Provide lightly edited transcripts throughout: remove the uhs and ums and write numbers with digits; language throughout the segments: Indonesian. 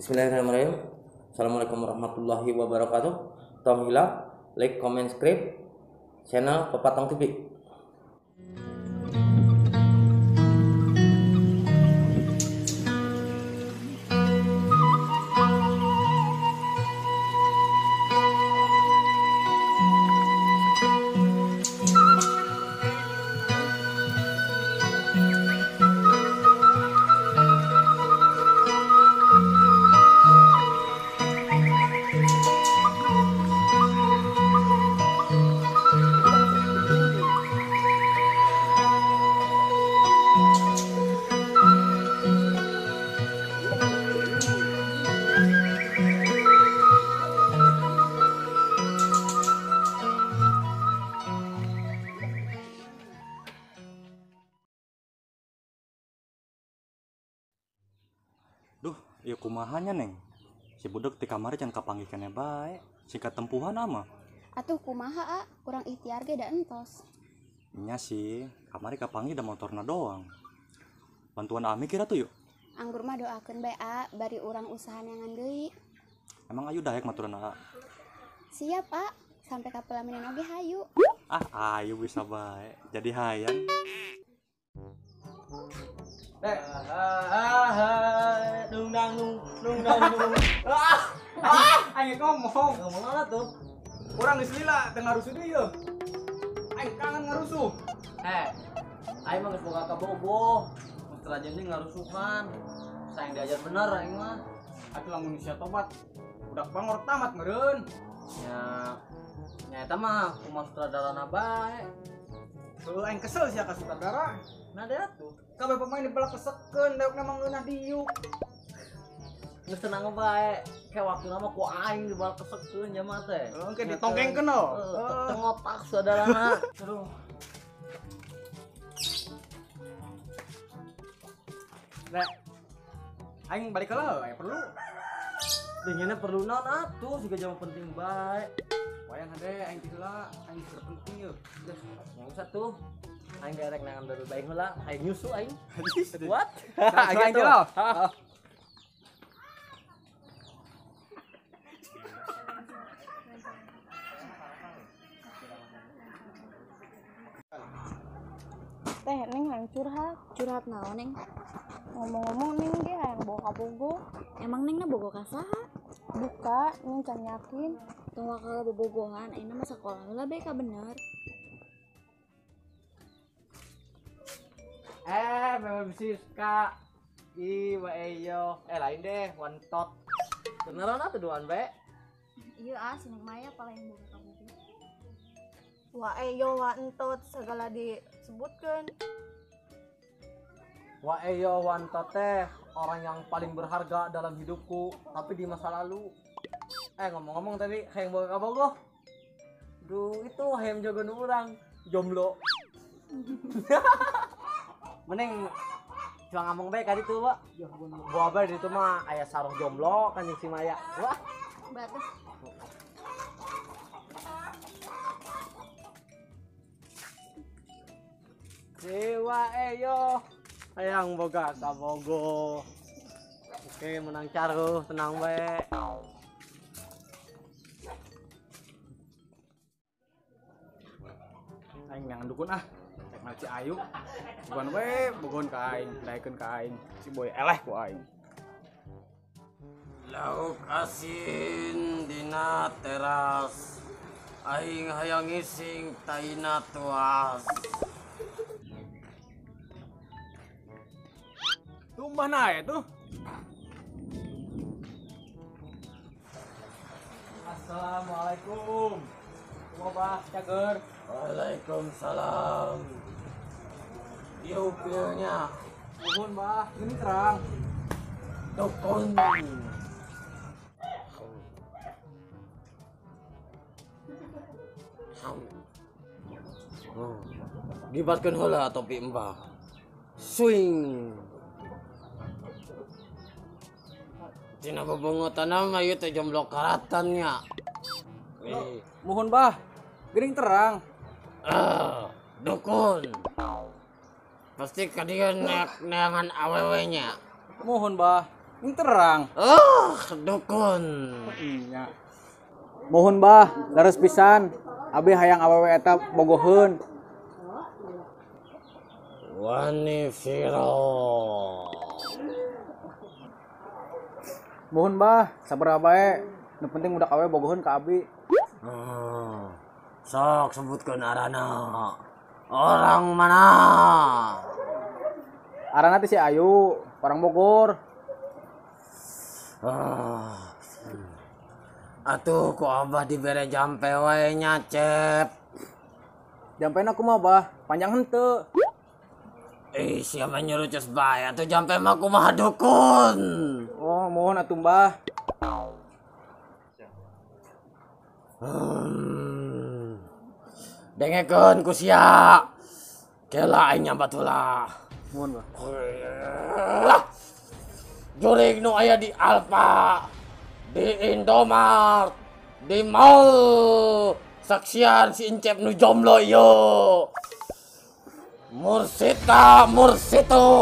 Bismillahirrahmanirrahim. Assalamualaikum warahmatullahi wabarakatuh. Tom Hilal, like, comment, subscribe channel Pepatong TV. Duh, iya kumahanya neng. Si budek di kamar can kapanggihkannya baik. Singkat tempuhan ama. Atuh kumaha kurang ikhtiar ge da entos. Nya sih, kamari kapanggih da motorna doang. Bantuan Ami kira tuh yuk. Anggur mah doakeun bae bari urang usaha neangan deui. Emang ayu daek maturan Siap sampai ka pelaminan oge hayu. Ayu bisa baik. Jadi hayang. Dung dang dung. Aing ngomong Ngomong tuh. kurang geus lila teu ngarusuh deui yeuh. Aing kangen ngarusuh. Aing mah geus boga kabogoh. Mun rajin ngarusuhan. Saing diajar bener aing mah. Atuh lamun sia tobat budak bangor tamat meureun. Nya eta mah kumaha sutradarana bae. Heuh aing kesel sia ka sutradara. Nah deh atuh. Kabeh pemain dibelak kesekeun daek memang ngeunah diuk. Geus tenang bae. Kayak waktu nama ku aing dibal kesekeun nya mah teh. Engke ditongkengkeun no. Tengotak saudarana. Aduh. Dek. Aing balik heula aya perlu. Dinginnya perlu naon atuh siga jam penting bae. Wayang hade aing teh heula, aing terpenting yeuh. Geus yang satu. Aing derek nangan bae bae heula, aing nyusu aing. What? Aing teh lo. Teh neng hayang curhat naon neng? Ngomong-ngomong neng ge hayang boga bogo. Emang neng na bogo ka saha? Buka, neng can yakin. Tong wakal bobogohan ayeuna mah sakola heula bae ka bener. Memang Siska. Wa eyo. Lain deh, one tot. Beneran atuh duaan bae. Ieu sineng maya paling boga ka bogo. Wa eyo wa entot segala disebutkan. Wa eyo one tot teh orang yang paling berharga dalam hidupku, tapi di masa lalu. Ngomong-ngomong tadi hayang boga ka bogo. Duh, itu hayang jaga urang jomblo. Mending cuma ngomong baik kali tuh, Pak. Gua bae di itu mah aya sarung jomblo kan si Maya. Wah, Batus. Dewa eyo hayang boga ka bogo. Oke, menang caruh, tenang bae. Aing yang dukun Tek mah ci ayu. Bukan we bogon ka aing, daekeun ka aing. Si boy eleh ku aing. Lauk asin dina teras. Aing hayang ngising taina tuas. Tumbah nae tuh. Assalamualaikum. Kumaha cager? Waalaikumsalam. Piu-piunya Nuhun bah, ini terang. dukun. Gibatkeun heula topi Mbah. Swing. Tina bebongotan mah ieu teh jomblo karatannya. Mohon bah, gering terang. Dukun. Pasti kadieu neangan awewenya. Mohon bah, Ini terang. Dukun. Iya. Mohon bah, leres pisan. Abi hayang awewe eta bogoheun. Wani Viro. Mohon bah, sabaraha bae. Nu penting udah awewe bogoheun ka abi. Sok sebutkeun arana. Orang mana? Arana teh si Ayu, orang Bogor. Atuh ku abah dibere jampe wae nyacep. Jampena kumaha bah, panjang henteu. Siapa nyuruh cus bae atuh jampe mah kumaha dukun. Oh, mohon atuh mbah. Dengekeun ku sia. Kela aing nyambat heula. Mohon bah. Jurig nu aya di Alfa, di Indomart, di mall, saksian si Incep nu jomblo ieu. Mursita, mursitu,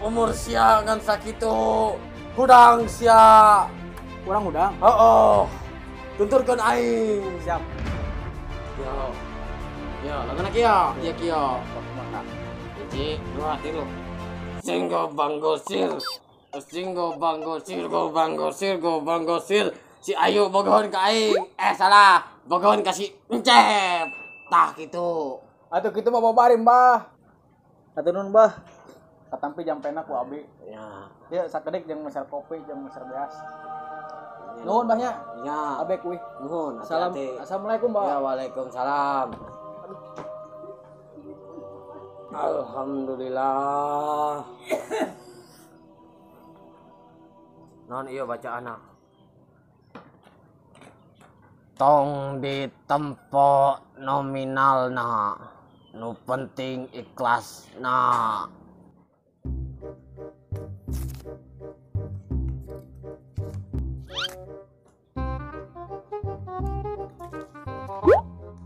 umur sia ngan sakitu, hudang sia. Kurang udang. Tunturkeun aing. Siap. Yo, lagana kieu, kieu. 1, 2, 3. Singgo banggosir. Singgo banggosir, go banggosir, go banggosir. Si Ayu bogohon ka aing. Salah. Bogohon ka si Encep. Tah kitu. Atuh kitu mah babari mbah. Atuh nun mbah. Katampi jampena ku abi. Ya. Ya sakedik jeung meser kopi jeung meser beas. Nuhun mbahnya. Ya. Abe kuy. Nuhun. hati-hati. Assalamualaikum mbah. Ya, waalaikumsalam. Alhamdulillah. Non iya baca anak. Tong ditempo nominalna. Nu penting ikhlasna.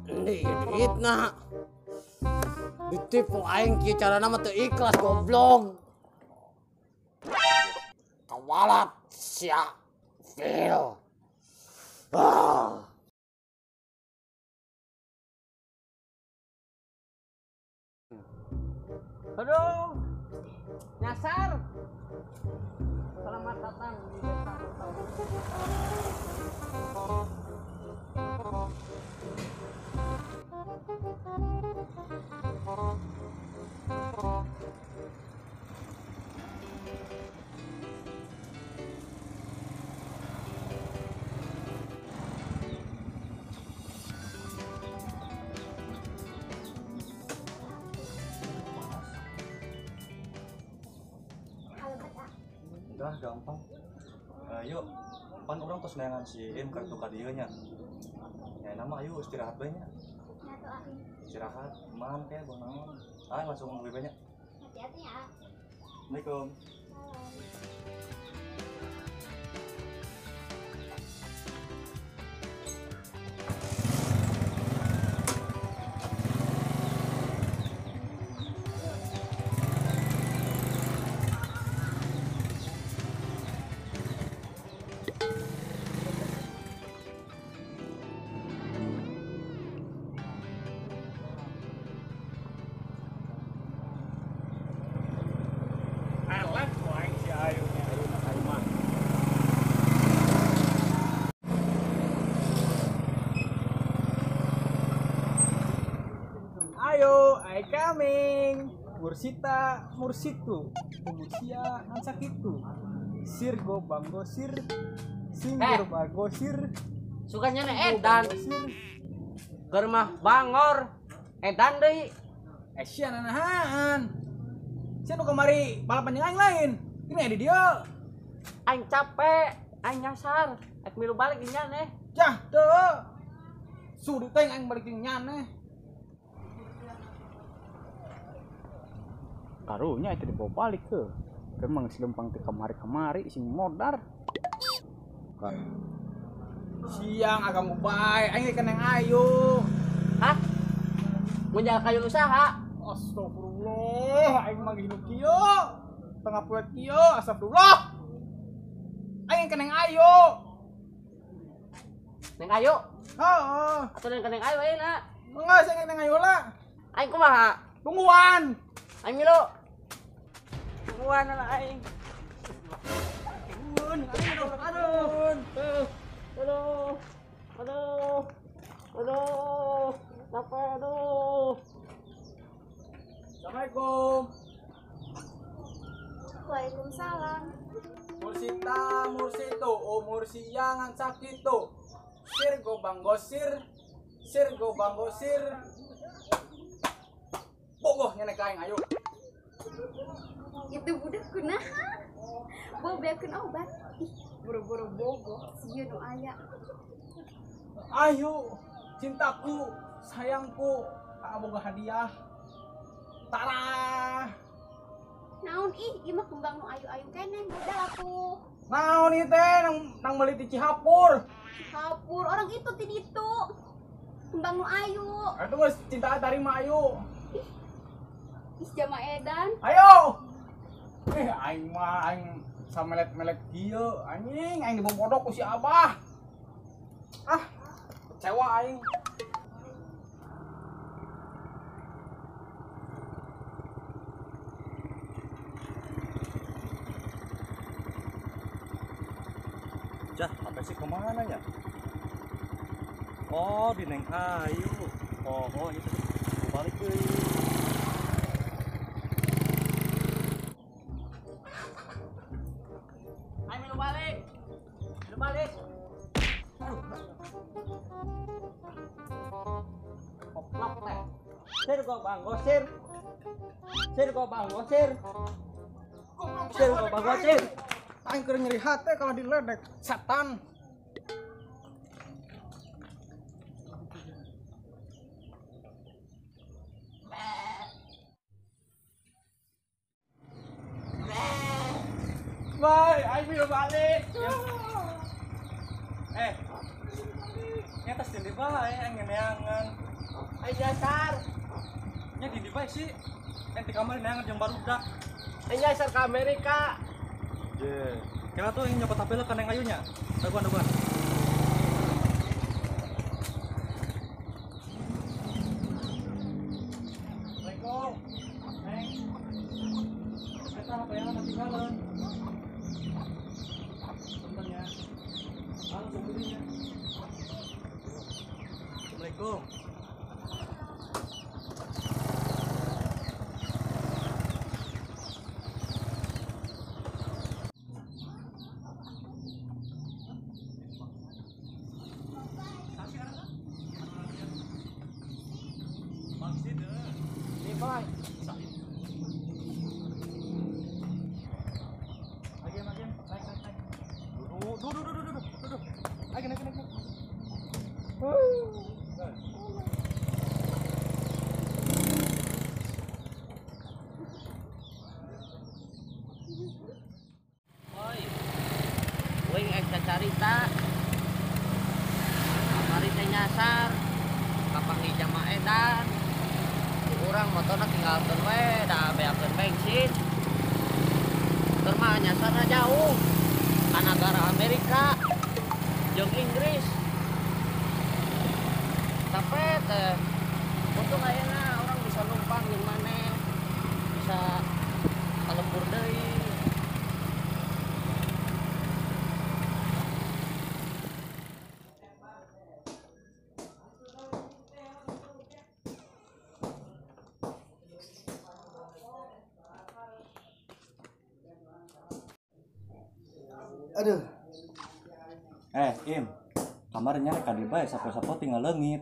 Duitna ditipu aing kieu carana mah teu ikhlas goblok. Kawalat sia Phil. Aduh, nyasar. Selamat datang di desa Udah gampang. Yuk, pan orang tos neangan si Im kartu kadieu nya. Ya nama ayo istirahat bae nya. Istirahat, man teh bonaon. Langsung ngeuwi bae nya. Hati-hati ya. Assalamualaikum. Ayo, I coming. Mursita, mursitu. Mursia, ngan sakitu. Sirgo banggosir. Singgir bagosir. Sukanya edan. Keur mah bangor. Edan deui. Sia nanahan. Sia nu kamari balapan jeung aing lain. Ini aya di dieu. Aing capek, aing nyasar. Ek milu balik di nyaneh. Cah, teu. Sudu teh aing balik jeung nyaneh. Karunya itu dibawa balik ke. Kemang si lempang teh kamari-kamari sing modar. Siang agak mau bae, aing kan yang ayu. Hah? Punya kayu usaha? Astagfirullah, aing mah hidup kieu. Tengah puet kieu, astagfirullah. aing ke Neng Ayu. Neng Ayu Heeh. atau Neng Ayu enak. Enggak sih Neng Ayu lah. Aing kumaha? Tungguan. Aing milu. Tungguan anak aing. Aduh, capek aduh. Assalamualaikum. Waalaikumsalam. Mursita, mursito, umur siangan sakito. Sir gobang gosir, sir gobang gosir. Bogoh nyenek aing ayo. Itu budak kunaha bawa beakeun obat. Ih, buru-buru bogo si nu aya. Ayo, cintaku, sayangku, boga hadiah. Tara. Naon ih, ieu mah kembang nu ayu-ayu keneh budal atuh. Naon ieu teh nang meuli di Cihapur. Kapur orang itu ti ditu. Kembang nu ayu. Atuh geus cinta tarima ayo. Ih, jama edan. Ayo. Aing mah aing samelet-melet kieu anjing aing dibobodok ku si Abah. Ah, kecewa aing. Jah, apa sih kemana ya? Oh, di Neng Ayu. Oh itu. Balik deh. Aing milu balik. Milu balik. Koplok teh. Sir gobang gosir. Sir gobang gosir. Sir gobang gosir. Aing keur nyeri hate kalau diledek setan. Bye, aing milu balik. Nyata sendiri bae yang ngeneangan. Aing dasar. Nya di bae sih. Di kamar neangan jeung barudak. Aing dasar ke Amerika. Ye. Kira tuh yang nyokot HP lah kan Neng Ayunya. Daguan. Assalamualaikum. Neng. Eta HP-nya mati galon. Bentarnya. Langsung belinya. Assalamualaikum. Nih, Boy. Naik. Duduk. Naik. Boy. Wing eksa carita. Kamari teh nyasar. Kapang di jama edan. Urang motorna tinggalkeun we da beakeun bensin. Termah nyasarna jauh ka negara Amerika jeung Inggris. Tapi teh untung ayeuna orang bisa numpang jeung maneh. Bisa kalembur deui. Aduh. Im, kamarnya rek kadi bae sapo-sapo tinggal leungit.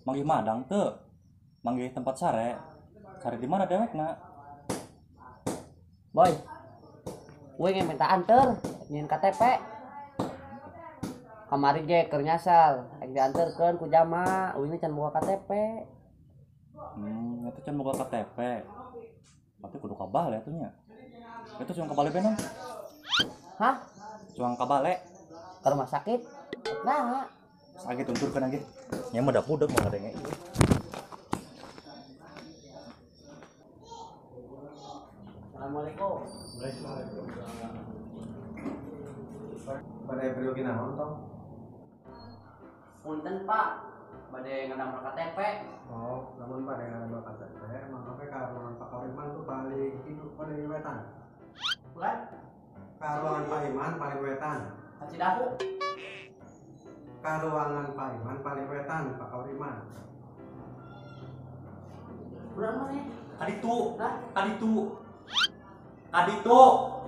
Manggih madang teu? Manggih tempat sare. Sare di mana dewekna? Boy, gue minta anter, nyin KTP. Kamari ge keur nyasar, ek dianterkeun ku jama, uing can boga KTP. Itu can boga KTP. Tapi kudu kabale atunya. Itu cuma kabale benon. Hah? Cuma kabale. Ke rumah sakit? Nah, Sakit tunturkeun lagi. Nya mah da budeg mah ngadenge. Assalamualaikum. Pada periode naon tong? Punten Pak, bade ngadamel KTP. Oh, namun pada yang ada KTP, emang apa karuangan Pak Iman tuh paling hidup pada wetan. Bukan? Karuangan Pak Iman paling wetan. Cidahu. Karuangan Pak Iman paling wetan, Pak Iman. Bulan mana ya? Kaditu. Hah? Kaditu. Kaditu.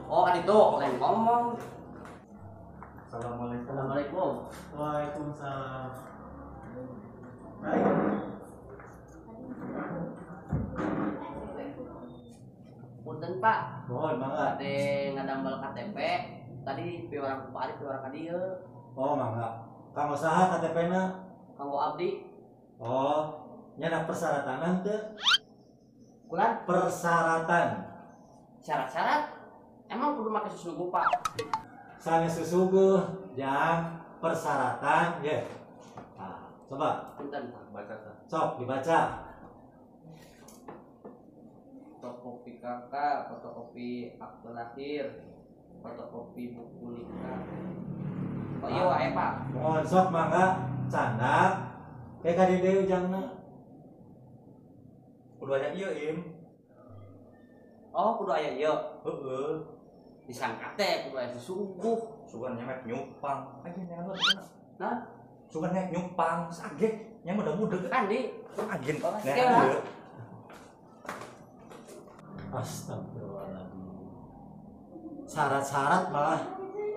Oh, kan itu, lain ngomong. Assalamualaikum. Assalamualaikum. Waalaikumsalam. Punten Pak, Mohon mangga. bade ngadamel KTP. Tadi piwarang Pak Ari piwarang ka dieu. Oh mangga. Kang usaha KTP-na. Kanggo abdi. Oh, nyana persyaratan teu? Bulan Persyaratan. syarat-syarat. Emang kudu make susugu Pak. Sanes susuguh jang persyaratan ya. Nah, coba Punten Pak, baca Pak. sok dibaca. Fotokopi kakak, fotokopi akte lahir, fotokopi buku nikah. Oh iya wae Pak. Mohon sok mangga candak. Kayak kadede ujangna. Kudu aya ieu im. Oh kudu aya ieu. Heeh. Disangka teh kudu aya susuguh. Sugan nyamet nyupang. Aja nyaman bener. Nah, Sugan nek nyupang saged nya udah mudeg. kan di Agen Oh, nek iya. ieu. Astagfirullahaladzim. Syarat-syarat malah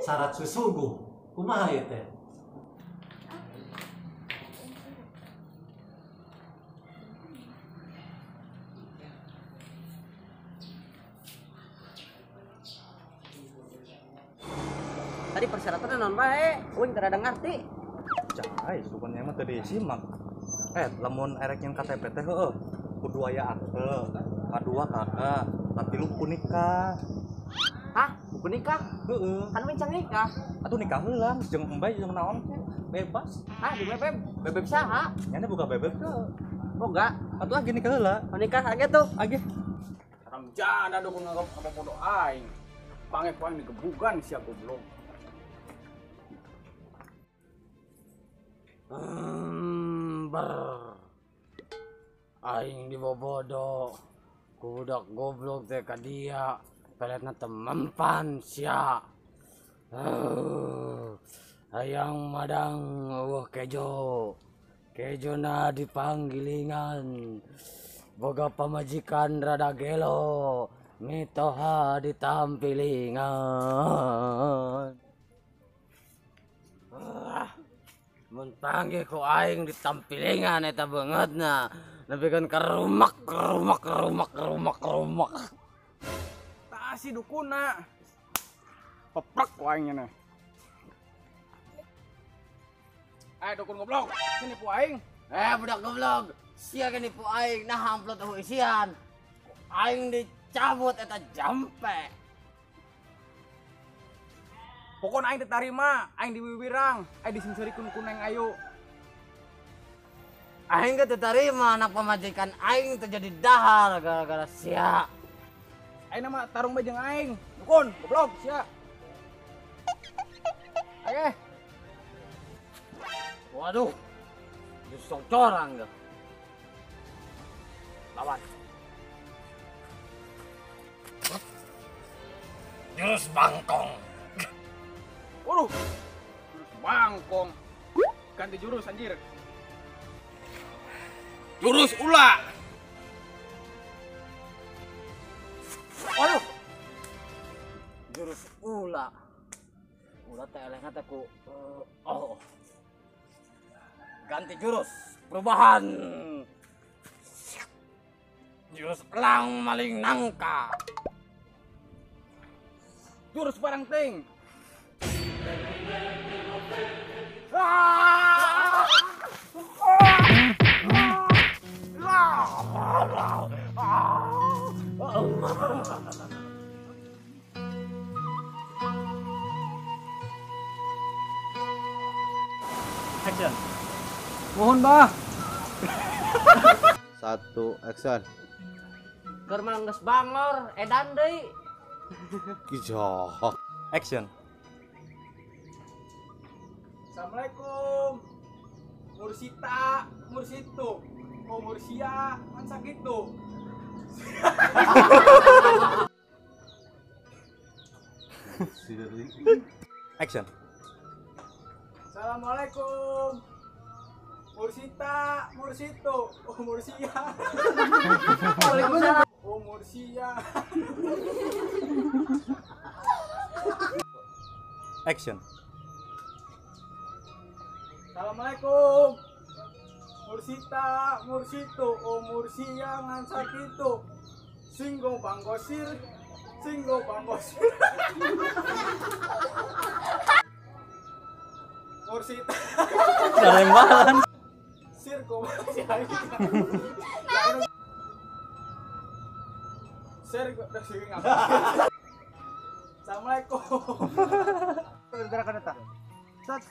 syarat susuguh. Kumaha ieu teh? tadi persyaratan non bae, uing teu ada ngarti. Cai, sugan mah teu disimak. Lamun erek yang KTP teh heueuh. Kudu aya akte, kadua kakak, katilu buku nikah. Hah? Buku nikah? Heeh. Kan mencang nikah. Atuh nikah heula, jeung embay jeung naon teh bebas. Hah, di bebek? Bebek saha? Nyana buka bebek teu. Boga. Atuh age nikah heula. Oh nikah age tuh. Age. Haram janda dukun nganggap apa bodoh aing. Pange ku aing digebugan sia goblok. Aing dibobodo ku budak goblok teh ka dia peletna teu mempan sia. Hayang madang kejo kejona dipanggilingan boga pamajikan rada gelo mitoha ditampilingan. Mun panggil ku aing ditampilingan eta beungeutna nepikeun kerumak. Tah si dukuna. Peprek ku aing nya. Dukun goblok, sini pu aing. Budak goblok, sia ge nipu aing nah amplot isian. Aing dicabut eta jampe. Pokoknya aing ditarima, aing diwiwirang, aing disimserikeun ku Neng Ayu. Aing ge teu tarima anak pamajikan aing teu jadi dahar gara-gara sia. Aing nama tarung bae jeung aing. Dukun, goblok sia. Ayo. Waduh, justru corang ge. Lawan. Jurus bangkong. Waduh. Jurus bangkong. Ganti jurus anjir. Jurus ula. Waduh. Jurus ula. Ula teh elehna teh ku ganti jurus perubahan. Jurus elang maling nangka. Jurus barang ting. Action. Mohon bah. 1 action. Keur mangges bangor edan deui. Kijah. Action. Assalamualaikum. Mursita, Mursitu. Oh Mursia, kan sakit tuh. Action. Assalamualaikum. Mursita, Mursitu. Oh Mursia. Oh Mursia. Action. Assalamualaikum. Mursita, Mursitu. Oh Mursia ngan sakitu. Singgo banggosir. Singgo banggosir. Mursita. Dalembaran. Sirko masih lagi. Sirko udah sering apa? Assalamualaikum. Gerakan eta. Sat.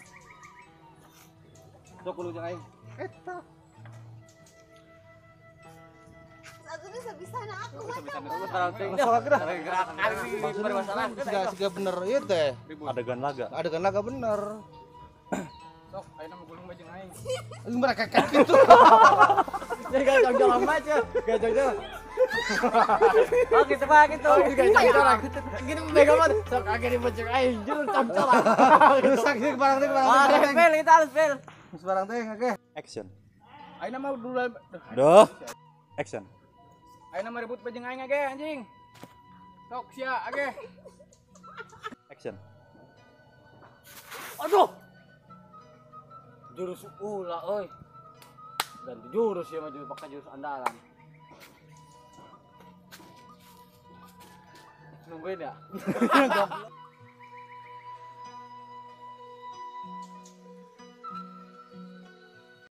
Sok kudu jeung aing. Satu bisa aku. Siga bener ieu teh. Adegan laga. Adegan laga bener. Sok, ayo nama gulung bajeng aing. Mereka kayak gitu. Jadi gak jalan aja, gak jalan. Oh gitu pak, gitu. Gak jalan. Gini mega banget. Sok agak dibocok aja, jujur concolan. Rusak sih barang teh barang. Ah, fail kita harus fail. Barang teh ngake. Action. Ayo nama dulu. Duh. Action. Ayo nama rebut bajeng aing age anjing. Sok sia age. Action. Aduh. Jurus ulah, oi. Ganti jurus ya maju pakai jurus andalan. Nungguin ya.